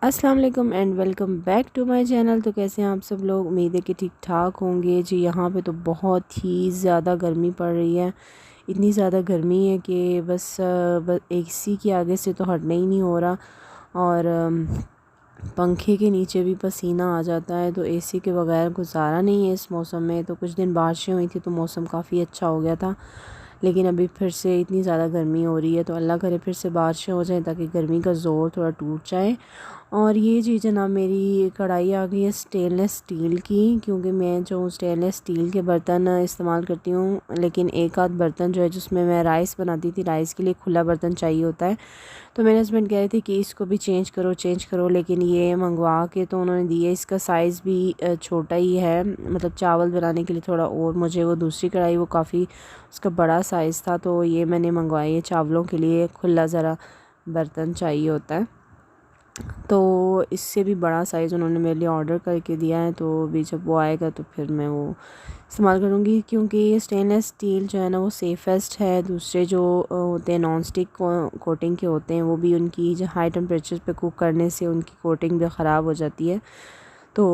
अस्सलाम वालेकुम and welcome back to my channel. तो कैसे हैं आप सब लोग? उम्मीद है कि ठीक ठाक होंगे जी। यहाँ पे तो बहुत ही ज़्यादा गर्मी पड़ रही है। इतनी ज़्यादा गर्मी है कि बस एसी के आगे से तो हटना ही नहीं हो रहा। और पंखे के नीचे भी पसीना आ जाता है। तो एसी के बगैर गुजारा नहीं है इस मौसम में। तो कुछ दिन बारिशें हुई थी तो मौसम काफ़ी अच्छा हो गया था, लेकिन अभी फिर से इतनी ज़्यादा गर्मी हो रही है। तो अल्लाह करे फिर से बारिशें हो जाएं ताकि गर्मी का ज़ोर थोड़ा टूट जाए। और ये जी जनाब, मेरी कढ़ाई आ गई है स्टेनलेस स्टील की, क्योंकि मैं जो स्टेनलेस स्टील के बर्तन इस्तेमाल करती हूँ, लेकिन एक आध बर्तन जो है जिसमें मैं राइस बनाती थी, राइस के लिए खुला बर्तन चाहिए होता है। तो मेरे हस्बैंड कह रहे थे कि इसको भी चेंज करो, लेकिन ये मंगवा के तो उन्होंने दिया। इसका साइज़ भी छोटा ही है, मतलब चावल बनाने के लिए थोड़ा। और मुझे वो दूसरी कढ़ाई वो काफ़ी उसका बड़ा साइज़ था, तो ये मैंने मंगवाई है। चावलों के लिए खुला ज़रा बर्तन चाहिए होता है, तो इससे भी बड़ा साइज़ उन्होंने मेरे लिए ऑर्डर करके दिया है। तो अभी जब वो आएगा तो फिर मैं वो इस्तेमाल करूँगी, क्योंकि ये स्टेनलेस स्टील जो है ना वो सेफ़ेस्ट है। दूसरे जो होते हैं नॉन स्टिक कोटिंग के होते हैं, वो भी उनकी जो हाई टेम्परेचर पे कुक करने से उनकी कोटिंग भी ख़राब हो जाती है। तो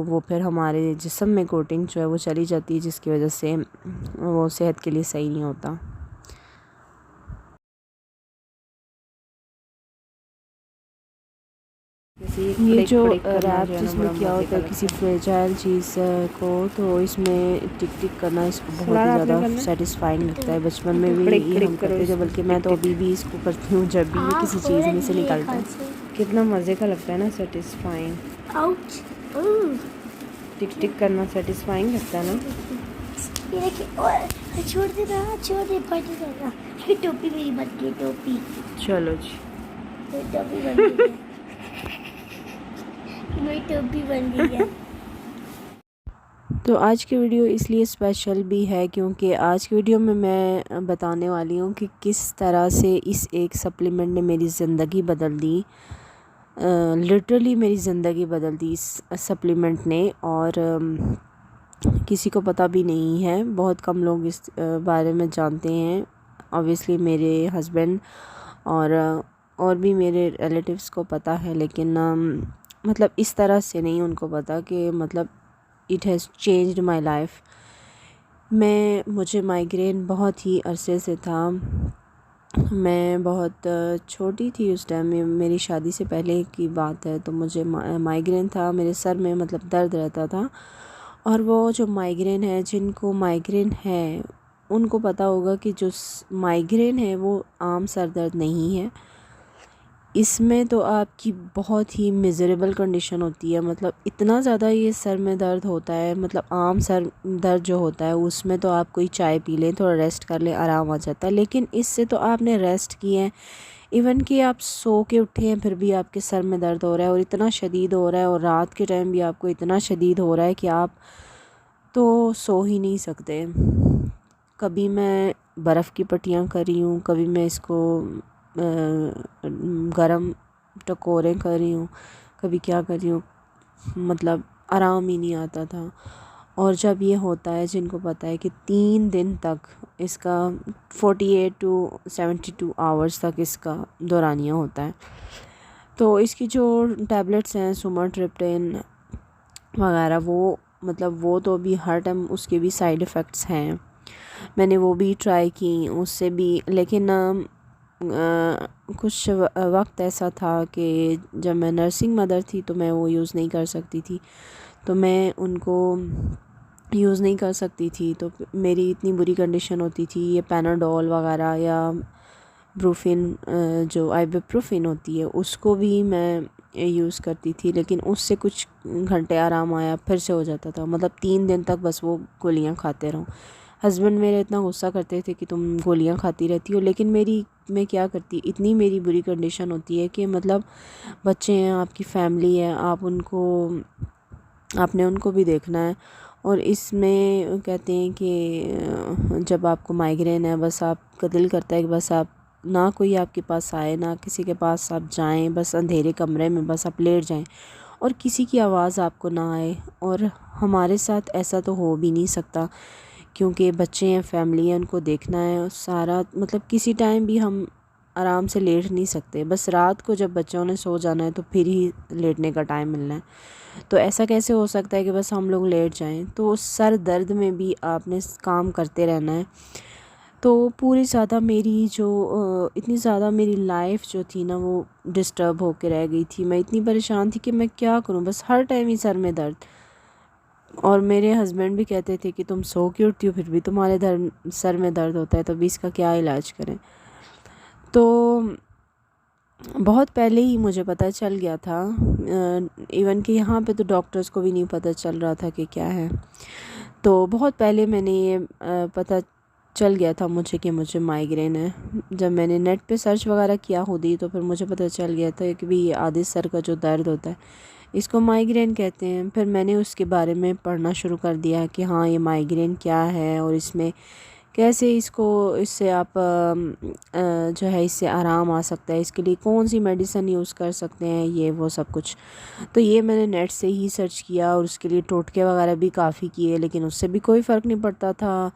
वो फिर हमारे जिस्म में कोटिंग जो है वो चली जाती है, जिसकी वजह से वो सेहत के लिए सही नहीं होता। ये जो रैप जिसमें किया होता है किसी फ्रेजाइल चीज़ को, तो इसमें टिक टिक करना इसको बहुत ही ज़्यादा सेटिस्फाइंग लगता है। बचपन में भी ये हम करते थे, बल्कि मैं तो अभी भी इसको करती हूँ जब भी ये किसी चीज़ में से निकलता है। कितना मज़े का लगता है ना, सेटिस्फाइंग। टिक टिक करना सेटिस्फाइंग लगता है ना। छोड़ दे पार्टी करना। टोपी मेरी बन गई, टोपी। चलो जी, टोपी बन गई है। मेरी टोपी बन गई है। तो आज की वीडियो इसलिए स्पेशल भी है क्योंकि आज की वीडियो में मैं बताने वाली हूँ कि किस तरह से इस एक सप्लीमेंट ने मेरी ज़िंदगी बदल दी। लिटरली मेरी ज़िंदगी बदल दी इस सप्लीमेंट ने। और किसी को पता भी नहीं है, बहुत कम लोग इस बारे में जानते हैं। ऑब्वियसली मेरे हस्बैंड और भी मेरे रिलेटिव्स को पता है, लेकिन मतलब इस तरह से नहीं उनको पता कि मतलब it has changed my life. मुझे माइग्रेन बहुत ही अरसे से था। मैं बहुत छोटी थी उस टाइम में, मेरी शादी से पहले की बात है। तो मुझे माइग्रेन था, मेरे सर में मतलब दर्द रहता था। और वो जो माइग्रेन है, जिनको माइग्रेन है उनको पता होगा कि जो माइग्रेन है वो आम सर दर्द नहीं है। इसमें तो आपकी बहुत ही मिज़रेबल कंडीशन होती है। मतलब इतना ज़्यादा ये सर में दर्द होता है, मतलब आम सर दर्द जो होता है उसमें तो आप कोई चाय पी लें, थोड़ा रेस्ट कर लें, आराम आ जाता है। लेकिन इससे तो आपने रेस्ट किए हैं, इवन कि आप सो के उठे हैं फिर भी आपके सर में दर्द हो रहा है, और इतना शदीद हो रहा है। और रात के टाइम भी आपको इतना शदीद हो रहा है कि आप तो सो ही नहीं सकते। कभी मैं बर्फ़ की पट्टियाँ कर रही हूँ, कभी मैं इसको गरम टकोरे कर रही हूँ, कभी क्या कर रही हूँ, मतलब आराम ही नहीं आता था। और जब ये होता है, जिनको पता है कि 3 दिन तक इसका 48 टू 72 आवर्स तक इसका दौरानिया होता है। तो इसकी जो टैबलेट्स हैं सुमाट्रिप्टेन वगैरह, वो मतलब वो तो अभी हर टाइम उसके भी साइड इफ़ेक्ट्स हैं। मैंने वो भी ट्राई की उससे भी, लेकिन कुछ वक्त ऐसा था कि जब मैं नर्सिंग मदर थी तो मैं वो यूज़ नहीं कर सकती थी। तो मैं उनको यूज़ नहीं कर सकती थी, तो मेरी इतनी बुरी कंडीशन होती थी। ये पैनाडोल वगैरह या ब्रूफिन, जो आइबुप्रोफिन होती है, उसको भी मैं यूज़ करती थी, लेकिन उससे कुछ घंटे आराम आया फिर से हो जाता था। मतलब 3 दिन तक बस वो गोलियां खाते रहो। हस्बैंड मेरे इतना गुस्सा करते थे कि तुम गोलियां खाती रहती हो, लेकिन मैं क्या करती, इतनी मेरी बुरी कंडीशन होती है कि मतलब बच्चे हैं, आपकी फैमिली है, आपने उनको भी देखना है। और इसमें कहते हैं कि जब आपको माइग्रेन है, बस आपका दिल करता है कि बस आप ना कोई आपके पास आए, ना किसी के पास आप जाएं, बस अंधेरे कमरे में बस आप लेट जाएं और किसी की आवाज़ आपको ना आए। और हमारे साथ ऐसा तो हो भी नहीं सकता, क्योंकि बच्चे हैं, फैमिली है, उनको देखना है सारा। मतलब किसी टाइम भी हम आराम से लेट नहीं सकते, बस रात को जब बच्चों ने सो जाना है तो फिर ही लेटने का टाइम मिलना है। तो ऐसा कैसे हो सकता है कि बस हम लोग लेट जाएं? तो सर दर्द में भी आपने काम करते रहना है। तो पूरी ज़्यादा मेरी जो इतनी ज़्यादा मेरी लाइफ जो थी ना वो डिस्टर्ब होके रह गई थी। मैं इतनी परेशान थी कि मैं क्या करूं, बस हर टाइम ही सर में दर्द। और मेरे हस्बैंड भी कहते थे कि तुम सो के उठती हो फिर भी तुम्हारे सर में दर्द होता है, तो अभी इसका क्या इलाज करें। तो बहुत पहले ही मुझे पता चल गया था, इवन कि यहाँ पे तो डॉक्टर्स को भी नहीं पता चल रहा था कि क्या है। तो बहुत पहले मैंने ये पता चल गया था मुझे कि मुझे माइग्रेन है। जब मैंने नेट पे सर्च वगैरह किया खुद ही, तो फिर मुझे पता चल गया था कि भी ये आधे सर का जो दर्द होता है इसको माइग्रेन कहते हैं। फिर मैंने उसके बारे में पढ़ना शुरू कर दिया कि हाँ ये माइग्रेन क्या है और इसमें कैसे इससे आप जो है इससे आराम आ सकता है, इसके लिए कौन सी मेडिसिन यूज़ कर सकते हैं, ये वो सब कुछ। तो ये मैंने नेट से ही सर्च किया और उसके लिए टोटके वगैरह भी काफ़ी किए, लेकिन उससे भी कोई फ़र्क नहीं पड़ता था।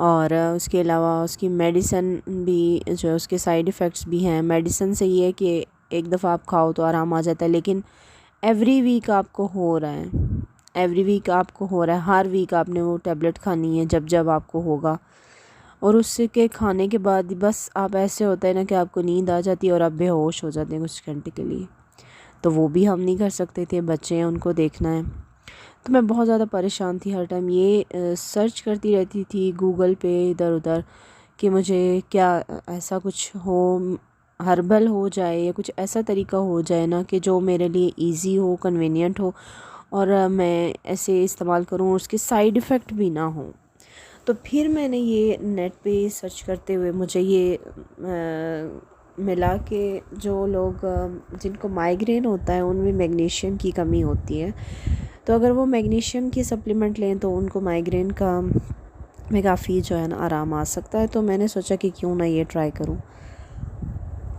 और उसके अलावा उसकी मेडिसिन भी जो है उसके साइड इफ़ेक्ट्स भी हैं। मेडिसिन से ये है कि एक दफ़ा आप खाओ तो आराम आ जाता है, लेकिन एवरी वीक आपको हो रहा है, एवरी वीक आपको हो रहा है, हर वीक आपने वो टैबलेट खानी है जब जब आपको होगा। और उससे के खाने के बाद बस आप ऐसे होता है ना कि आपको नींद आ जाती है और आप बेहोश हो जाते हैं कुछ घंटे के लिए। तो वो भी हम नहीं कर सकते थे, बच्चे हैं उनको देखना है। तो मैं बहुत ज़्यादा परेशान थी, हर टाइम ये सर्च करती रहती थी गूगल पे इधर उधर कि मुझे क्या ऐसा कुछ हो, हर्बल हो जाए या कुछ ऐसा तरीका हो जाए ना कि जो मेरे लिए इजी हो, कन्वीनियंट हो और मैं ऐसे इस्तेमाल करूँ, उसके साइड इफ़ेक्ट भी ना हो। तो फिर मैंने ये नेट पे सर्च करते हुए मुझे ये मिला कि जो लोग जिनको माइग्रेन होता है उनमें मैग्नीशियम की कमी होती है। तो अगर वो मैग्नीशियम की सप्लीमेंट लें तो उनको माइग्रेन का में काफ़ी जो है ना आराम आ सकता है। तो मैंने सोचा कि क्यों ना ये ट्राई करूं।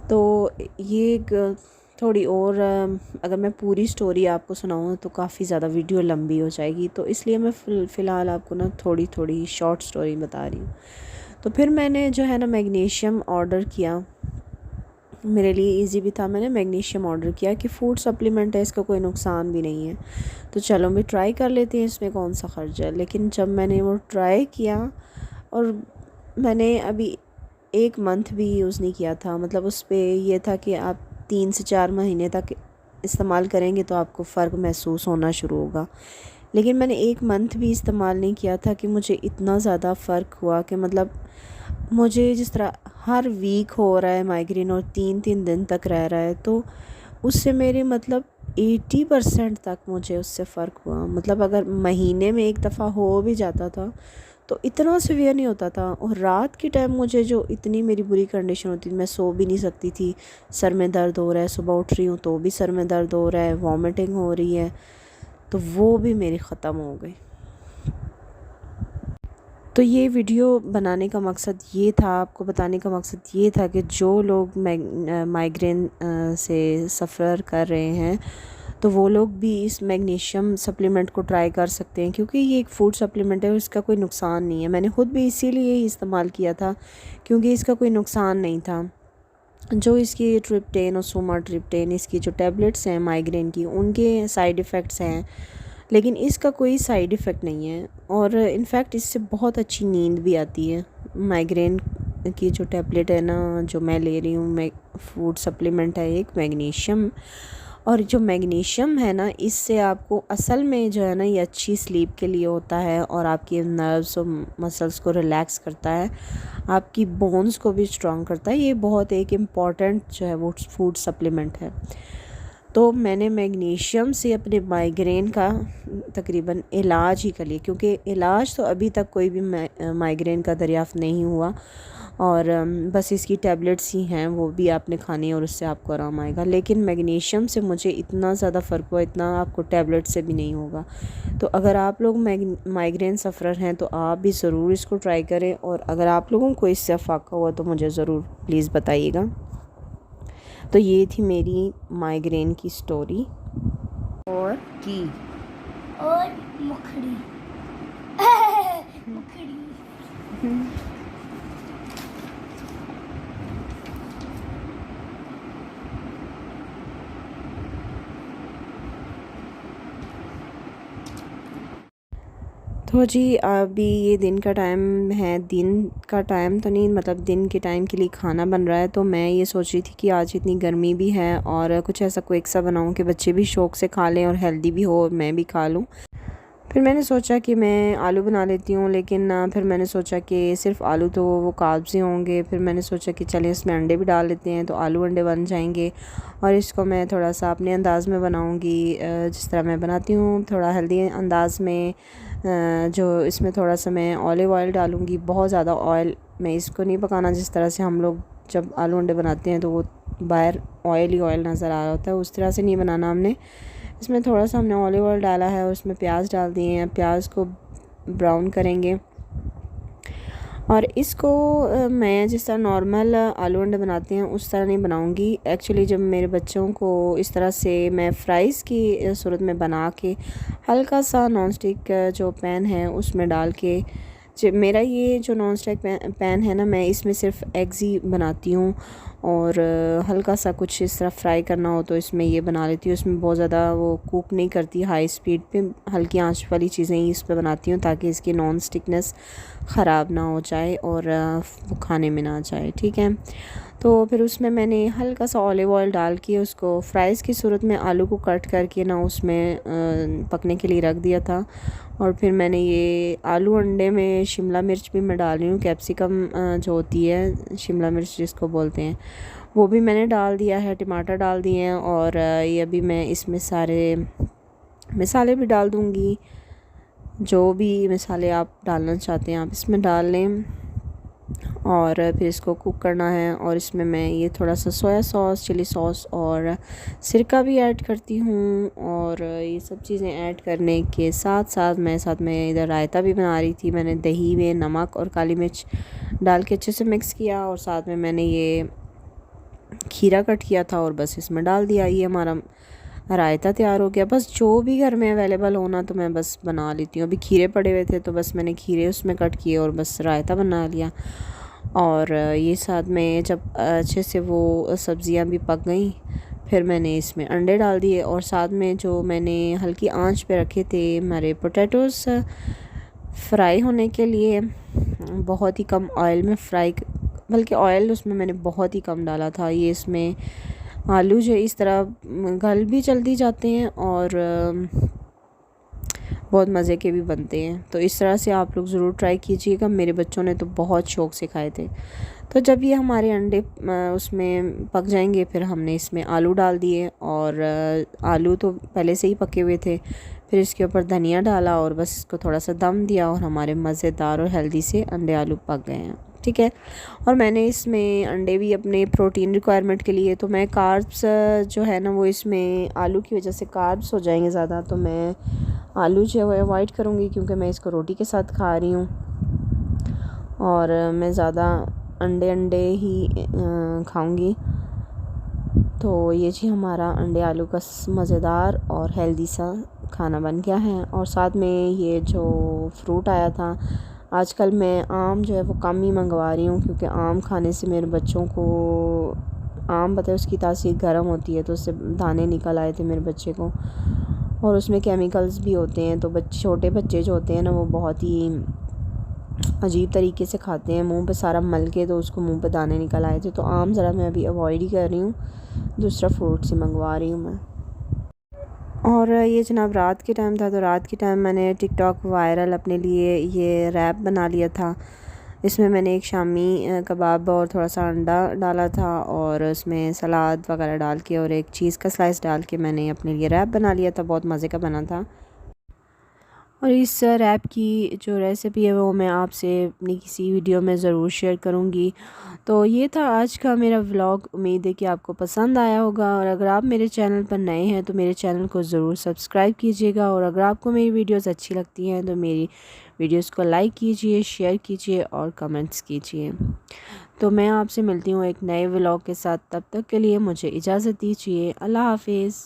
तो ये एक थोड़ी और अगर मैं पूरी स्टोरी आपको सुनाऊँ तो काफ़ी ज़्यादा वीडियो लंबी हो जाएगी, तो इसलिए मैं फ़िलहाल आपको ना थोड़ी थोड़ी शॉर्ट स्टोरी बता रही हूँ। तो फिर मैंने जो है ना मैग्नीशियम ऑर्डर किया, मेरे लिए इजी भी था। मैंने मैग्नीशियम ऑर्डर किया कि फूड सप्लीमेंट है, इसका कोई नुकसान भी नहीं है, तो चलो भी ट्राई कर लेते हैं, इसमें कौन सा खर्च है। लेकिन जब मैंने वो ट्राई किया और मैंने अभी 1 मंथ भी यूज़ नहीं किया था, मतलब उस पर ये था कि आप 3 से 4 महीने तक इस्तेमाल करेंगे तो आपको फ़र्क महसूस होना शुरू होगा। लेकिन मैंने 1 मंथ भी इस्तेमाल नहीं किया था कि मुझे इतना ज़्यादा फ़र्क हुआ कि मतलब मुझे जिस तरह हर वीक हो रहा है माइग्रेन और 3-3 दिन तक रह रहा है, तो उससे मेरे मतलब 80% तक मुझे उससे फ़र्क हुआ। मतलब अगर महीने में 1 दफ़ा हो भी जाता था तो इतना सीवियर नहीं होता था। और रात के टाइम मुझे जो इतनी मेरी बुरी कंडीशन होती थी, मैं सो भी नहीं सकती थी, सर में दर्द हो रहा है, सुबह उठ रही हूँ तो भी सर में दर्द हो रहा है, वॉमिटिंग हो रही है, तो वो भी मेरी ख़त्म हो गई। तो ये वीडियो बनाने का मकसद ये था, आपको बताने का मकसद ये था कि जो लोग माइग्रेन से सफ़र कर रहे हैं तो वो लोग भी इस मैग्नीशियम सप्लीमेंट को ट्राई कर सकते हैं, क्योंकि ये एक फूड सप्लीमेंट है और इसका कोई नुकसान नहीं है। मैंने ख़ुद भी इसीलिए ही इस्तेमाल किया था क्योंकि इसका कोई नुकसान नहीं था। जो इसकी ट्रिप्टेन और सोमाट्रिप्टेन इसकी जो टैबलेट्स हैं माइग्रेन की, उनके साइड इफ़ेक्ट्स हैं, लेकिन इसका कोई साइड इफ़ेक्ट नहीं है। और इनफैक्ट इससे बहुत अच्छी नींद भी आती है। माइग्रेन की जो टैबलेट है ना, जो मैं ले रही हूँ, मैं फूड सप्लीमेंट है एक मैग्नीशियम, और जो मैग्नीशियम है ना, इससे आपको असल में जो है ना ये अच्छी स्लीप के लिए होता है और आपके नर्व्स और मसल्स को रिलैक्स करता है, आपकी बोन्स को भी स्ट्रॉन्ग करता है। ये बहुत एक इम्पॉर्टेंट जो है वो फूड सप्लीमेंट है। तो मैंने मैग्नीशियम से अपने माइग्रेन का तकरीबन इलाज ही कर लिया, क्योंकि इलाज तो अभी तक कोई भी माइग्रेन का दरियाफ़्त नहीं हुआ, और बस इसकी टैबलेट्स ही हैं, वो भी आपने खानी है और उससे आपको आराम आएगा। लेकिन मैग्नीशियम से मुझे इतना ज़्यादा फ़र्क हुआ, इतना आपको टैबलेट से भी नहीं होगा। तो अगर आप लोग माइग्रेन सफ़रर हैं तो आप भी ज़रूर इसको ट्राई करें, और अगर आप लोगों को इससे अफाका हुआ तो मुझे ज़रूर प्लीज़ बताइएगा। तो ये थी मेरी माइग्रेन की स्टोरी और की और मुखड़ी मुखड़ी देखो जी, अभी ये दिन का टाइम है, दिन का टाइम तो नहीं, मतलब दिन के टाइम के लिए खाना बन रहा है। तो मैं ये सोच रही थी कि आज इतनी गर्मी भी है और कुछ ऐसा क्विक सा बनाऊं कि बच्चे भी शौक़ से खा लें और हेल्दी भी हो और मैं भी खा लूं। फिर मैंने सोचा कि मैं आलू बना लेती हूँ, लेकिन फिर मैंने सोचा कि सिर्फ़ आलू तो वो कार्ब्स ही होंगे। फिर मैंने सोचा कि चलें इसमें अंडे भी डाल लेते हैं, तो आलू अंडे बन जाएंगे। और इसको मैं थोड़ा सा अपने अंदाज़ में बनाऊँगी, जिस तरह मैं बनाती हूँ, थोड़ा हेल्दी अंदाज़ में। जो इसमें थोड़ा सा मैं ऑलिव ऑयल डालूँगी, बहुत ज़्यादा ऑयल मैं इसको नहीं पकाना। जिस तरह से हम लोग जब आलू अंडे बनाते हैं तो वो बाहर ऑयल ही ऑयल नज़र आ रहा होता है, उस तरह से नहीं बनाना हमने। इसमें थोड़ा सा हमने ऑलिव ऑयल डाला है और उसमें प्याज डाल दिए हैं। प्याज को ब्राउन करेंगे और इसको मैं जिस तरह नॉर्मल आलू अंडे बनाते हैं उस तरह नहीं बनाऊंगी। एक्चुअली जब मेरे बच्चों को इस तरह से मैं फ्राइज़ की सूरत में बना के हल्का सा नॉन स्टिक जो पैन है उसमें डाल के, जब मेरा ये जो नॉन स्टिक पैन है ना, मैं इसमें सिर्फ एग्स ही बनाती हूँ और हल्का सा कुछ इस तरह फ्राई करना हो तो इसमें ये बना लेती हूँ। इसमें बहुत ज़्यादा वो कुक नहीं करती, हाई स्पीड पे हल्की आंच वाली चीज़ें ही इस पे बनाती हूँ ताकि इसकी नॉन स्टिकनेस ख़राब ना हो जाए और वो खाने में ना जाए। ठीक है, तो फिर उसमें मैंने हल्का सा ऑलिव ऑयल डाल के उसको फ्राइज़ की सूरत में आलू को कट करके ना उसमें पकने के लिए रख दिया था। और फिर मैंने ये आलू अंडे में शिमला मिर्च भी मैं डाल रही हूँ, कैप्सिकम जो होती है शिमला मिर्च जिसको बोलते हैं, वो भी मैंने डाल दिया है, टमाटर डाल दिए हैं। और ये अभी मैं इसमें सारे मसाले भी डाल दूँगी, जो भी मसाले आप डालना चाहते हैं आप इसमें डाल लें। और फिर इसको कुक करना है और इसमें मैं ये थोड़ा सा सोया सॉस, चिली सॉस और सिरका भी ऐड करती हूँ। और ये सब चीज़ें ऐड करने के साथ साथ मैं इधर रायता भी बना रही थी। मैंने दही में नमक और काली मिर्च डाल के अच्छे से मिक्स किया और साथ में मैंने ये खीरा कट किया था और बस इसमें डाल दिया। ये हमारा रायता तैयार हो गया। बस जो भी घर में अवेलेबल होना तो मैं बस बना लेती हूँ। अभी खीरे पड़े हुए थे तो बस मैंने खीरे उसमें कट किए और बस रायता बना लिया। और ये साथ में जब अच्छे से वो सब्ज़ियाँ भी पक गई, फिर मैंने इसमें अंडे डाल दिए और साथ में जो मैंने हल्की आंच पे रखे थे हमारे पोटैटोज़ फ्राई होने के लिए, बहुत ही कम ऑयल में फ्राई, बल्कि ऑयल उसमें मैंने बहुत ही कम डाला था। ये इसमें आलू जो इस तरह गल भी जल्दी जाते हैं और बहुत मज़े के भी बनते हैं। तो इस तरह से आप लोग ज़रूर ट्राई कीजिएगा। मेरे बच्चों ने तो बहुत शौक़ से खाए थे। तो जब ये हमारे अंडे उसमें पक जाएंगे, फिर हमने इसमें आलू डाल दिए और आलू तो पहले से ही पके हुए थे। फिर इसके ऊपर धनिया डाला और बस इसको थोड़ा सा दम दिया और हमारे मज़ेदार और हेल्दी से अंडे आलू पक गए हैं। ठीक है, और मैंने इसमें अंडे भी अपने प्रोटीन रिक्वायरमेंट के लिए, तो मैं कार्ब्स जो है ना वो इसमें आलू की वजह से कार्ब्स हो जाएंगे ज़्यादा, तो मैं आलू जो है अवॉइड करूँगी क्योंकि मैं इसको रोटी के साथ खा रही हूँ। और मैं ज़्यादा अंडे ही खाऊँगी। तो ये जी हमारा अंडे आलू का मज़ेदार और हेल्दी सा खाना बन गया है। और साथ में ये जो फ्रूट आया था, आजकल मैं आम जो है वो कम ही मंगवा रही हूँ क्योंकि आम खाने से मेरे बच्चों को, आम पता है उसकी तासीर गर्म होती है, तो उससे दाने निकल आए थे मेरे बच्चे को और उसमें केमिकल्स भी होते हैं। तो छोटे बच्चे जो होते हैं ना वो बहुत ही अजीब तरीके से खाते हैं, मुंह पे सारा मल के, तो उसको मुंह पे दाने निकल आए थे। तो आम ज़रा मैं अभी अवॉइड ही कर रही हूँ, दूसरा फ्रूट से मंगवा रही हूँ मैं। और ये जनाब रात के टाइम था, तो रात के टाइम मैंने टिकटॉक वायरल अपने लिए ये रैप बना लिया था। इसमें मैंने एक शामी कबाब और थोड़ा सा अंडा डाला था और उसमें सलाद वगैरह डाल के और एक चीज़ का स्लाइस डाल के मैंने अपने लिए रैप बना लिया था। बहुत मज़े का बना था। और इस रैप की जो रेसिपी है वो मैं आपसे अपनी किसी वीडियो में ज़रूर शेयर करूँगी। तो ये था आज का मेरा व्लॉग। उम्मीद है कि आपको पसंद आया होगा। और अगर आप मेरे चैनल पर नए हैं तो मेरे चैनल को ज़रूर सब्सक्राइब कीजिएगा। और अगर आपको मेरी वीडियोस अच्छी लगती हैं तो मेरी वीडियोस को लाइक कीजिए, शेयर कीजिए और कमेंट्स कीजिए। तो मैं आपसे मिलती हूँ एक नए व्लॉग के साथ। तब तक के लिए मुझे इजाज़त दीजिए। अल्लाह हाफिज़।